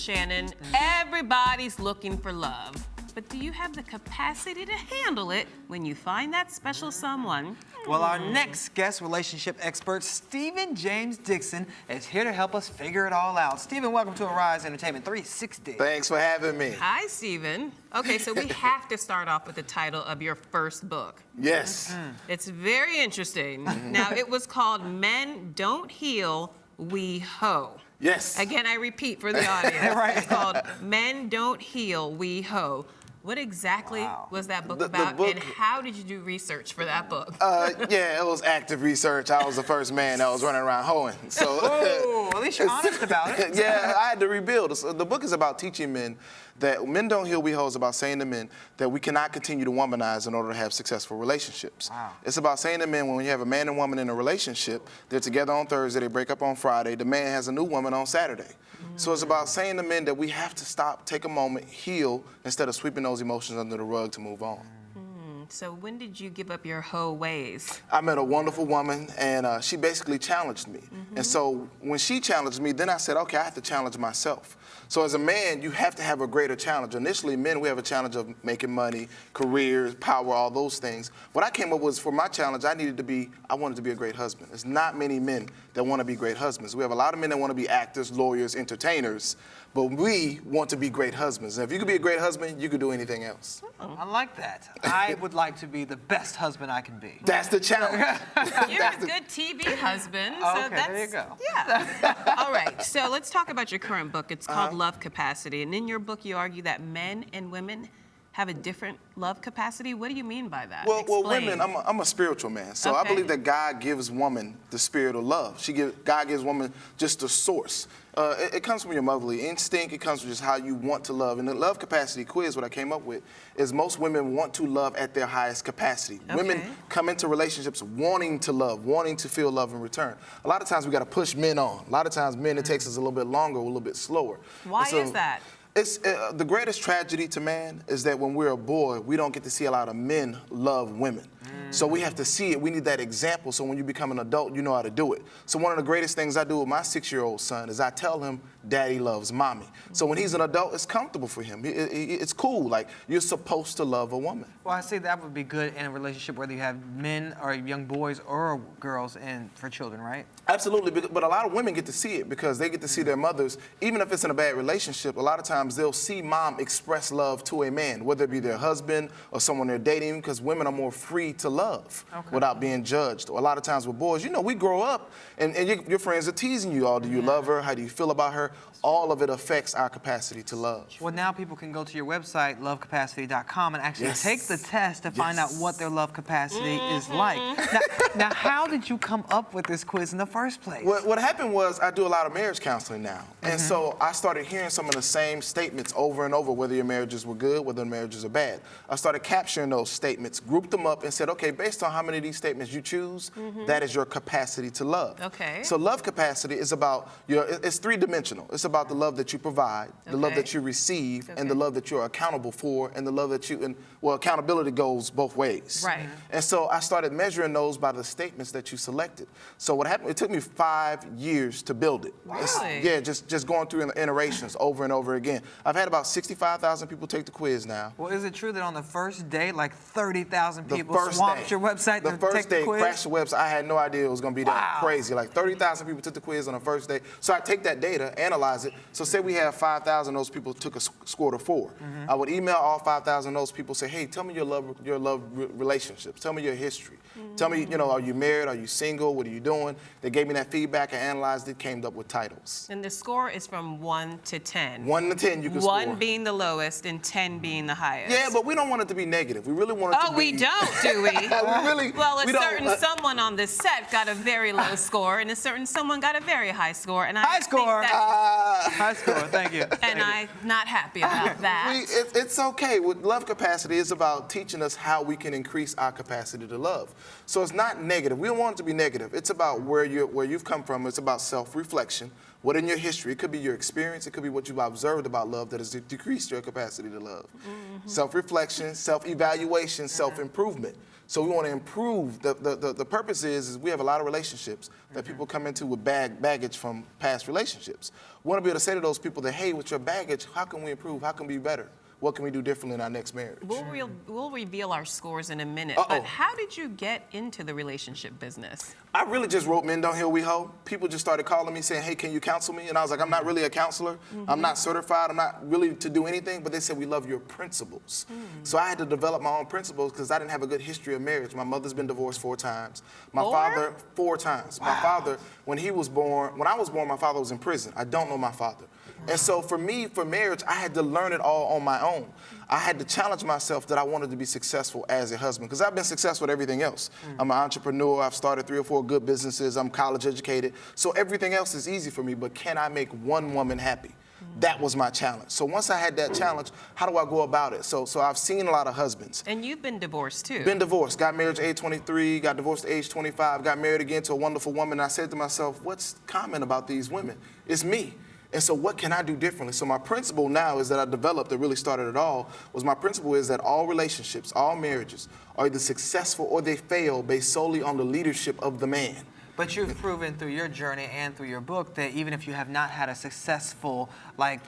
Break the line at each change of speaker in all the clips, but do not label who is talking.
Shannon. Everybody's looking for love. But do you have the capacity to handle it when you find that special someone?
Well, our next guest relationship expert, James Dixon, is here to help us figure it all out. Stephen, welcome to Arise Entertainment 360.
Thanks for having me.
Hi, Stephen. Okay, so we have to start off with the title of your first book.
Yes.
It's very interesting. Now, it was called Men Don't Heal, We Hoe.
Yes.
Again, I repeat for the audience.
Right.
It's called Men Don't Heal, We Hoe. What exactly was that book about,
book,
and how did you do research for that book?
Yeah, it was active research. I was the first man that was running around hoeing. So,
Oh, at least you're honest about it.
Yeah, I had to rebuild. So the book is about teaching men that men don't heal, we hoe. Is about saying to men that we cannot continue to womanize in order to have successful relationships. Wow. It's about saying to men when you have a man and woman in a relationship, they're together on Thursday, they break up on Friday, the man has a new woman on Saturday. So it's about saying to men that we have to stop, take a moment, heal, instead of sweeping those emotions under the rug to move on.
So when did you give up your hoe ways?
I met a wonderful woman, and she basically challenged me. And so when she challenged me, then I said, okay, I have to challenge myself. So as a man, you have to have a greater challenge. Initially, men, we have a challenge of making money, careers, power, all those things. What I came up with for my challenge, I wanted to be a great husband. There's not many men that want to be great husbands. We have a lot of men that want to be actors, lawyers, entertainers, but we want to be great husbands. And if you could be a great husband, you could do anything else.
I like that. I would like to be the best husband I can be.
That's the challenge.
You're a good TV husband. So
Okay,
that's,
there you go.
Yeah. All right, so let's talk about your current book. It's called Love Capacity. And in your book, you argue that men and women have a different love capacity. What do you mean by that?
Well,
Explain.
women, I'm a spiritual man. So I
Okay.
believe that God gives woman the spirit of love. God gives woman just the source. It comes from your motherly instinct. It comes from just how you want to love. And the love capacity quiz, what I came up with, is most women want to love at their highest capacity.
Okay.
Women come into relationships wanting to love, wanting to feel love in return. A lot of times we got to push men on. A lot of times men, it takes us a little bit longer, a little bit slower.
Why
And so
is that?
It's the greatest tragedy to man is that when we're a boy, we don't get to see a lot of men love women. So we have to see it. We need that example. So when you become an adult, you know how to do it. So one of the greatest things I do with my 6-year-old son is I tell him, Daddy loves mommy. So when he's an adult, it's comfortable for him. It's cool. Like, you're supposed to love a woman.
Well, I say that would be good in a relationship whether you have men or young boys or girls and for children, right?
Absolutely, but a lot of women get to see it because they get to see their mothers, even if it's in a bad relationship, a lot of times they'll see mom express love to a man, whether it be their husband or someone they're dating, because women are more free to love without being judged. A lot of times with boys, you know, we grow up and your friends are teasing you. Do you love her? How do you feel about her? All of it affects our capacity to love.
Well, now people can go to your website, lovecapacity.com, and actually take the test to find out what their love capacity is like. Now, how did you come up with this quiz in the first place?
What happened was I do a lot of marriage counseling now. And so I started hearing some of the same statements over and over, whether your marriages were good, whether your marriages are bad. I started capturing those statements, grouped them up, and said, okay, based on how many of these statements you choose, that is your capacity to love.
Okay.
So love capacity is about, it's three-dimensional. It's about the love that you provide, the love that you receive, and the love that you're accountable for, and the love that accountability goes both ways.
Right.
And so I started measuring those by the statements that you selected. So what happened, it took me 5 years to build it.
Really?
Yeah, just going through iterations over and over again. I've had about 65,000 people take the quiz now.
Well, is it true that on the first day, like 30,000
The
people
first
swamped
day.
your website
The
to
first
take the
day,
quiz?
crashed the website. I had no idea it was going to be that crazy. Like 30,000 people took the quiz on the first day. So I take that data, analyze it. So say we have 5,000, those people took a score of 4. I would email all 5,000 of those people, say, hey, tell me your love relationships. Tell me your history. Tell me, are you married? Are you single? What are you doing? They gave me that feedback. I analyzed it, came up with titles.
And the score is from 1 to 10.
1 to 10, you can score.
1 being the lowest and 10 being the highest.
Yeah, but we don't want it to be negative. We really want it to be...
Oh, we don't, do we? Well, a
we don't-
certain someone on this set got a very low score, and a certain someone got a very high score. And I
High
think
score.
that-
High score, thank you.
and I'm not happy about that.
It's okay. With love capacity, it's about teaching us how we can increase our capacity to love. So it's not negative. We don't want it to be negative. It's about where you've come from. It's about self-reflection. What in your history? It could be your experience. It could be what you've observed about love that has decreased your capacity to love. Self-reflection, self-evaluation, self-improvement. So we want to improve. The purpose is we have a lot of relationships that people come into with baggage from past relationships. We want to be able to say to those people that, hey, with your baggage, how can we improve? How can we be better? What can we do differently in our next marriage?
We'll reveal our scores in a minute.
Uh-oh.
But how did you get into the relationship business?
I really just wrote Men Don't Heal, We Hoe. People just started calling me saying, hey, can you counsel me? And I was like, I'm not really a counselor. I'm not certified. I'm not really to do anything. But they said, we love your principles. So I had to develop my own principles because I didn't have a good history of marriage. My mother's been divorced 4 times. My father, 4 times. Wow. My father, when I was born, my father was in prison. I don't know my father. And so for me, for marriage, I had to learn it all on my own. I had to challenge myself that I wanted to be successful as a husband because I've been successful at everything else. I'm an entrepreneur. I've started 3 or 4 good businesses. I'm college educated. So everything else is easy for me, but can I make one woman happy? That was my challenge. So once I had that challenge, how do I go about it? So I've seen a lot of husbands.
And you've been divorced too.
Been divorced. Got married at age 23, got divorced at age 25, got married again to a wonderful woman. And I said to myself, what's common about these women? It's me. And so what can I do differently? So my principle now is that I developed that really started it all, was my principle is that all relationships, all marriages are either successful or they fail based solely on the leadership of the man.
But you've proven through your journey and through your book that even if you have not had a successful, like,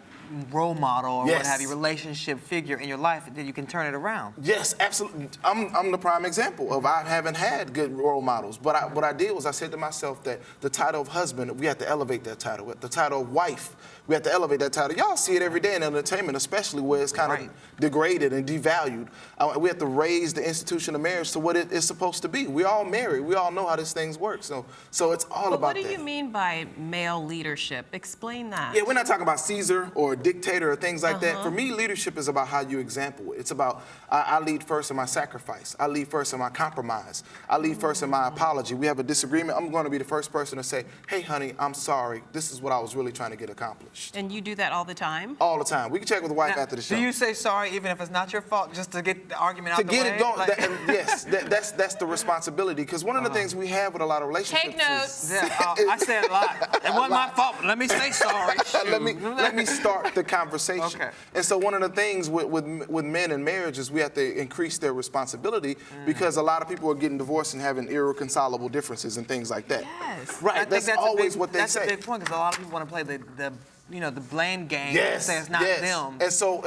role model or what have you, relationship figure in your life, that you can turn it around.
Yes, absolutely. I'm the prime example of I haven't had good role models. But what I did was I said to myself that the title of husband, we have to elevate that title. The title of wife, we have to elevate that title. Y'all see it every day in entertainment, especially where it's kind of degraded and devalued. We have to raise the institution of marriage to what it is supposed to be. We all married. We all know how this thing works. So it's all about that.
What do you mean by male leadership? Explain that.
Yeah, we're not talking about Caesar or dictator or things like that. For me, leadership is about how you example it. It's about I lead first in my sacrifice. I lead first in my compromise. I lead first in my apology. We have a disagreement. I'm going to be the first person to say, hey, honey, I'm sorry. This is what I was really trying to get accomplished.
And you do that all the time?
All the time. We can check with the wife
Now,
after the show.
Do you say sorry even if it's not your fault, just to get the argument out the way?
To get it going, yes, that's the responsibility. Because one of the things we have with a lot of relationships
Take notes.
I say it a lot. It wasn't my fault, but let me say sorry.
Let me start the conversation.
Okay.
And so one of the things with men in marriage is we have to increase their responsibility because a lot of people are getting divorced and having irreconcilable differences and things like that.
Yes.
Right. That's always what they say.
That's a big point because a lot of people want to play the blame game.
Yes,
and say it's not them.
And so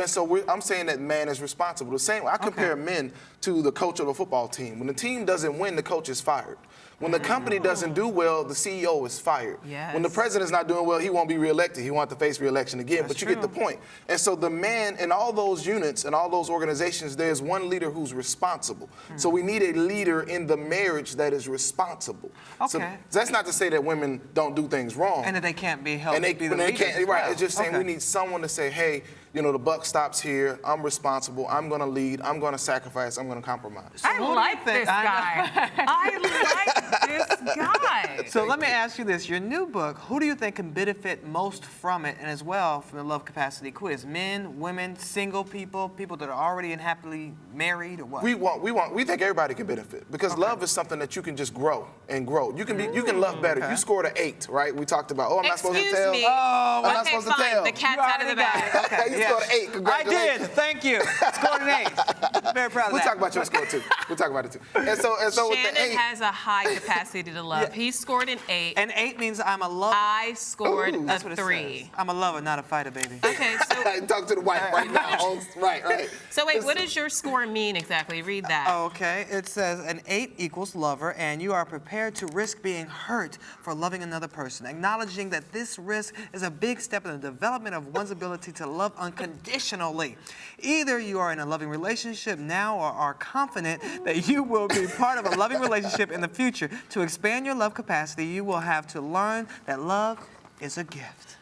I'm saying that man is responsible. The same way I compare men to the coach of a football team. When the team doesn't win, the coach is fired. When the company doesn't do well, the CEO is fired.
Yes.
When the president's not doing well, he won't be reelected. He won't have to face reelection again.
That's
but you
true.
get the point. And so the man in all those units and all those organizations, there's one leader who's responsible. So we need a leader in the marriage that is responsible.
Okay.
So that's not to say that women don't do things wrong.
And that they can't be held
And they,
to be the
when they
leaders
can't,
as
right?
well.
It's just saying
Okay.
we need someone to say, hey, the buck stops here. I'm responsible. I'm going to lead. I'm going to sacrifice. I'm going to compromise.
I like this guy. I like this guy.
So let me ask you this. Your new book, who do you think can benefit most from it and as well from the Love Capacity Quiz? Men, women, single people, people that are already and happily married, or what?
We think everybody can benefit because love is something that you can just grow and grow. You can love better.
Okay.
You scored an 8, right? We talked about, I'm not supposed to tell.
Me.
Oh,
I'm not
Okay,
supposed to
fine.
tell.
The cat's
You
out of the
already got
bag.
it. Okay.
You scored an 8.
I
Congratulations.
did. Thank you. Scored an 8. Very proud of
We'll
that.
talk about your score too. We'll talk about it too. And so with the
Shannon
8,
has a high capacity to love. He scored an 8.
And 8 means I'm a lover.
I scored
Ooh.
a
That's what it
3.
says. I'm a lover, not a fighter, baby.
Okay, so
talk to the wife right now. Right.
so wait, what does your score mean exactly? Read that.
Okay, it says an 8 equals lover, and you are prepared to risk being hurt for loving another person, acknowledging that this risk is a big step in the development of one's ability to love unconditionally. Either you are in a loving relationship now or are confident that you will be part of a loving relationship in the future. To expand your love capacity, you will have to learn that love is a gift.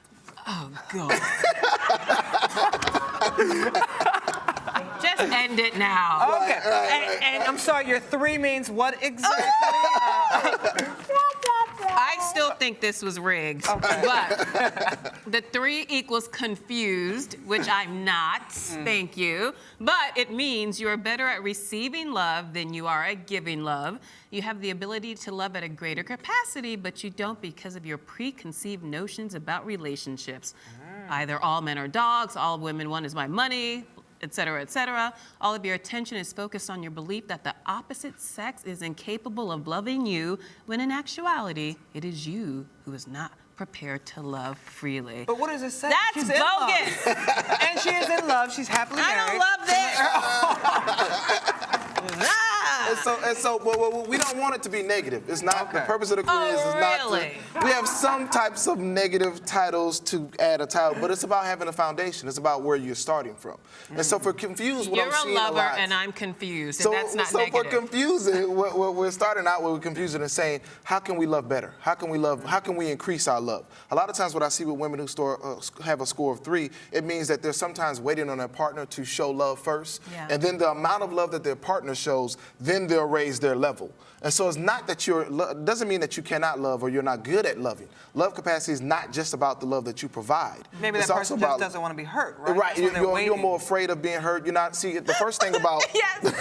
Oh, God. Just end it now.
Okay, and I'm sorry, your 3 means what exactly?
I still think this was rigged, but the 3 equals confused, which I'm not, thank you. But it means you are better at receiving love than you are at giving love. You have the ability to love at a greater capacity, but you don't because of your preconceived notions about relationships. Either all men are dogs, all women want is my money, etc., etc. All of your attention is focused on your belief that the opposite sex is incapable of loving you, when in actuality, it is you who is not prepared to love freely.
But what does it say?
That's
She's in love.
bogus.
And she is in love. She's happily
I
married.
don't love this.
And so well, we don't want it to be negative. It's not the purpose of the quiz.
Oh,
is not
really?
we have some types of negative titles to add a title, but it's about having a foundation. It's about where you're starting from. And so for confused, what
You're
I'm
a
seeing
lover
a lot,
and I'm confused,
so,
and that's not
so
negative.
for confusing, what we're starting out with confusing and saying, how can we love better? How can we love? How can we increase our love? A lot of times, what I see with women who have a score of 3, it means that they're sometimes waiting on their partner to show love first, and then the amount of love that their partner shows, then they'll raise their level. And so it's not that doesn't mean that you cannot love or you're not good at loving. Love capacity is not just about the love that you provide.
Maybe
it's
that
also
person just
about,
doesn't want to be hurt, right?
Right,
That's why they're
you're
waiting.
more afraid of being hurt. You're not, see, the first thing about
Yes.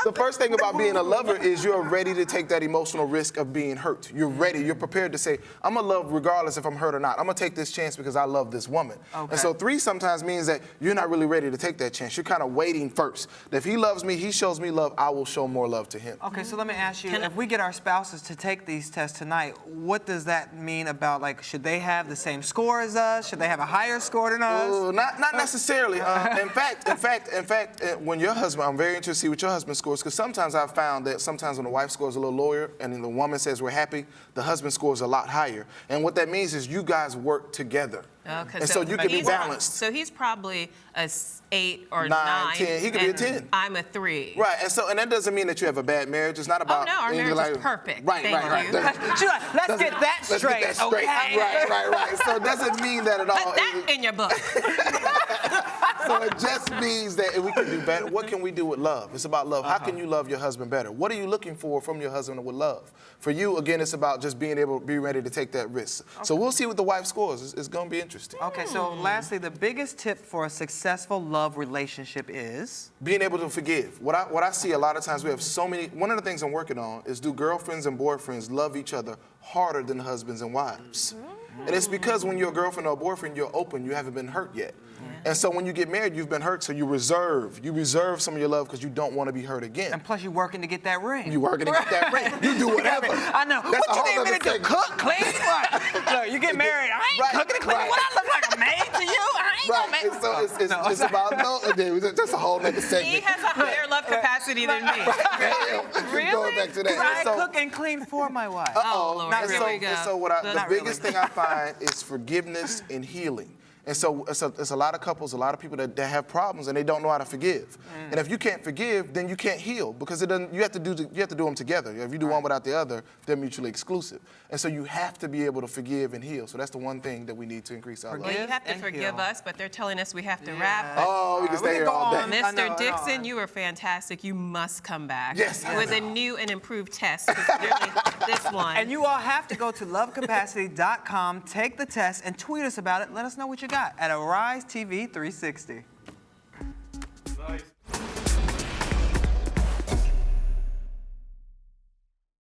the first thing about being a lover is you're ready to take that emotional risk of being hurt. You're ready. You're prepared to say, I'm going to love regardless if I'm hurt or not. I'm going to take this chance because I love this woman.
Okay.
And so 3 sometimes means that you're not really ready to take that chance. You're kind of waiting first. That if he loves me, he shows me love, I will show more love to him.
Okay, so let me ask you, if we get our spouses to take these tests tonight, what does that mean about, like, should they have the same score as us? Should they have a higher score than us?
Ooh, not necessarily. In fact, when your husband, I'm very interested to see what your husband scores, because sometimes I've found that sometimes when the wife scores a little lower and then the woman says we're happy, the husband scores a lot higher. And what that means is you guys work together.
Okay,
and so you can be balanced.
So he's probably a 8 or
9, 10. He could be a
and
10.
I'm a 3.
Right, and that doesn't mean that you have a bad marriage. It's not about.
Oh no, our
anything
marriage is
like,
perfect.
Right,
Thank
right.
you.
She's like, let's get that
Let's
straight.
get that straight.
Okay.
Right. So it doesn't mean that at all.
Put that in your book.
So it just means that if we can do better, what can we do with love? It's about love. How can you love your husband better? What are you looking for from your husband with love? For you, again, it's about just being able to be ready to take that risk. Okay. So we'll see what the wife scores. It's going to be interesting.
Okay, so lastly, the biggest tip for a successful love relationship is?
Being able to forgive. What I see a lot of times, we have so many, one of the things I'm working on is do girlfriends and boyfriends love each other harder than husbands and wives? And it's because when you're a girlfriend or a boyfriend, you're open, you haven't been hurt yet. And so when you get married, you've been hurt, so you reserve some of your love because you don't want to be hurt again.
And plus, you're working to get that ring.
You're working to get that ring. You do whatever.
I know.
That's
What
a
you
whole
need me
other
to do?
thing.
Cook, clean? What? Look, you get married. I ain't cooking and cleaning. What, I look like a maid to you? I ain't no maid.
And so it's about that's a whole other segment.
He has a higher love capacity than me.
Really? Going back to that.
I cook and clean for my wife.
Oh, Lord, here we go.
And so the biggest thing I find is forgiveness and healing. And so it's a lot of couples, a lot of people that have problems and they don't know how to forgive. And if you can't forgive, then you can't heal because it doesn't. You have to do them together. If you do one without the other, they're mutually exclusive. And so you have to be able to forgive and heal. So that's the one thing that we need to increase our
Well,
love.
you have to
and
forgive
heal.
us, but they're telling us we have to wrap.
Oh, we can stay here all day.
I know,
Mr. Dixon, you were fantastic. You must come back.
Yes, I
with a
know.
new and improved test, particularly this one.
And you all have to go to lovecapacity.com, take the test, and tweet us about it. Let us know what you got at Arise TV 360.
Nice.